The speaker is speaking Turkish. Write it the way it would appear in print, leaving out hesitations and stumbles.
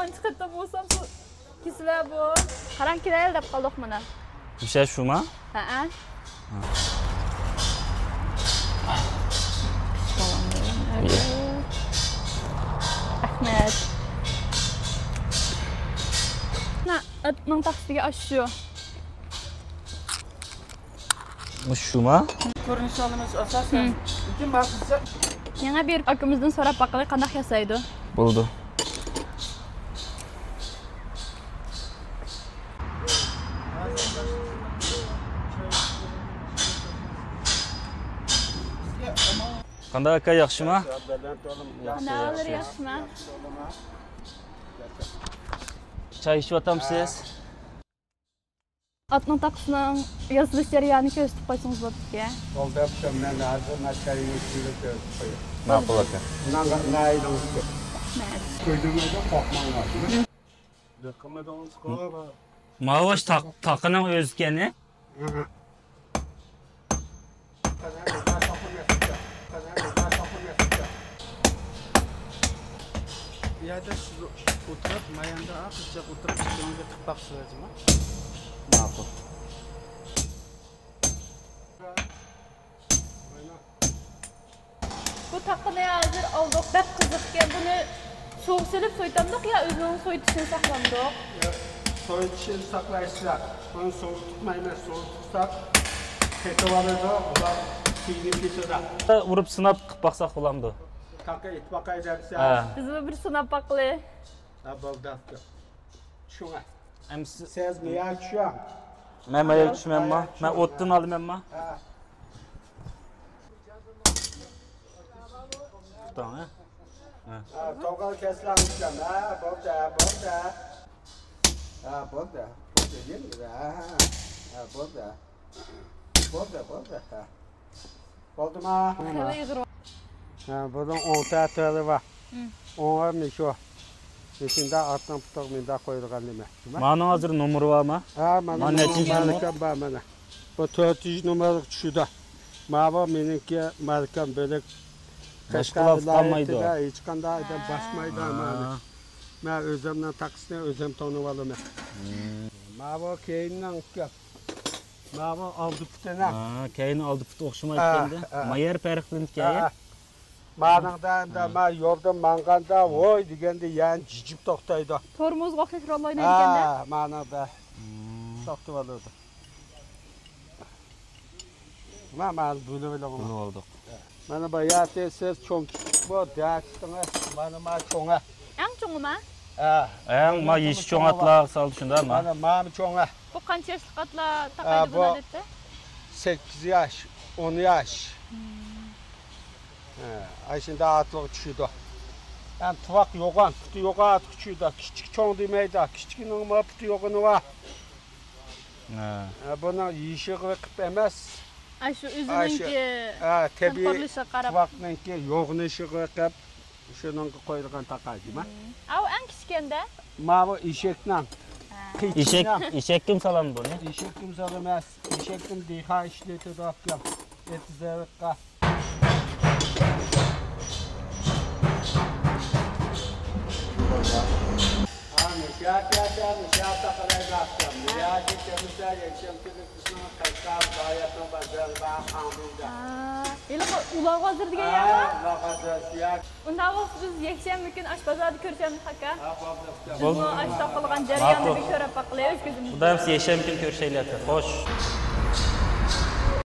ançı katta bolsam şu kisler bu. Karan kirayel dep kaldık mana. Bir şey şu mu? Ha. Ahmet. Na, atman taksiga aşıyor. Bu şu mu? Ko'rinishimiz asosan lekin baxtsa Yana bir akımızdan sonra bakalım kandak yasaydı. Buldu. Qanday aka, yaxshimi? Ne alır yaşma. Çay içib otamsiz? Atman taksının yazılış jarayonini ko'rsatib qo'ysangiz bo'ladi ya. qo'lda men hozir mashqaringni tushirib qo'yaman. Ma'qul aka. Naydi. Ko'ydimda qo'rqmanglar. Diqqatimiz qo'yib. Mavaş takının özgeni. Yerda siz o'tirib, mayanda aqlcha o'tirib, jonga tiqmoq sizlarmi? Ma'qul. Bu takını hazır aldık. Bek kızıkken bunu soğuk silip soytandık ya özünün soyutuşunu saklandık. Soyutishini saqlaysizlar. Buni sovuq tutmaymiz, sovuq tutsak ketib oladi, ular kiyinib ketadi. Vurup sınap qilib baqsaq bo'lamdi. Taqa itbaqay dersa. Ha. Biz bu bir sınap baklı. Ha, bo'ldafti. Shunga. Emsi Siz meya tusham. men mayal tushmayman. Men o'tdan olmayman. Ha. Tutan, ha. Ha, to'g'ri keslanishgan. Ha, bo'ldi. Ha, bo'ldi. Bo'ldi. Ha, bo'ldi. Bo'ldi. Ha. Bo'ldimi? Hava yığır. Ha, bunun 10 ta teri var. 10 meşo. Içinde atlan putak menda koyulgan demek. Ma'nun hozir nomeri bormi? Ha, mana nechinchi malakam bor mana. Bu 400 numaralık tushida. Mana meniki malakam bo'lak. Boshqalar qolmaydi. Hech qanday basmaydi mana. Men o'zimdan taqisni o'zim tanib olaman. Mana keyindan gap. Mana oldi putana. Ha, keyin oldi put o'xshamaydi endi. Mayer farqlanib kelgan. Manada ma yo'lda manganda voy deganda yan jijib to'xtaydi. Tormuz qo'shib rollayna ekanda. Ha, manada. To'xtab oladi. Mana bo'lib oldik. Mana bu yate siz cho'ng bu dakstinga mana cho'nga. Eng cho'ngi ma? Ha. Eng ma yeshi cho'ngatlar saldi shundami? Mana cho'nga. Bu qancha yoshliqatla taqaydi buni debdi? 8 yaş, 10 yaş. Ha, shunda atliq tushidi. Ham tuvoq yo'g'on, puti yo'g'on tushidi. Kichik cho'ng demaydi. Kichikning ma puti yo'g'ini va. Ha. Buni yeyishga qilib emas. Ay shu o'zininki. Ha, tabiiy Qurilishi qarab. tuvoqninki yo'g'inishi qilib shuning qo'yilgan taqaydimi? Au eng kichkanda. Mana eshakdan. Eshak kim salam buni? Eshak kim emas. Eshakdan deha ishlatadi akam. Etizarqa. Eli ular hozir degan ya. Unda biz yakshanba kun oshpazorda ko'rishamiz aka. Bu osh topilgan jarayonni bir ko'rib baqlaymiz ko'zimiz. Xudo ham yasham kun ko'rishaylar. Xo'sh.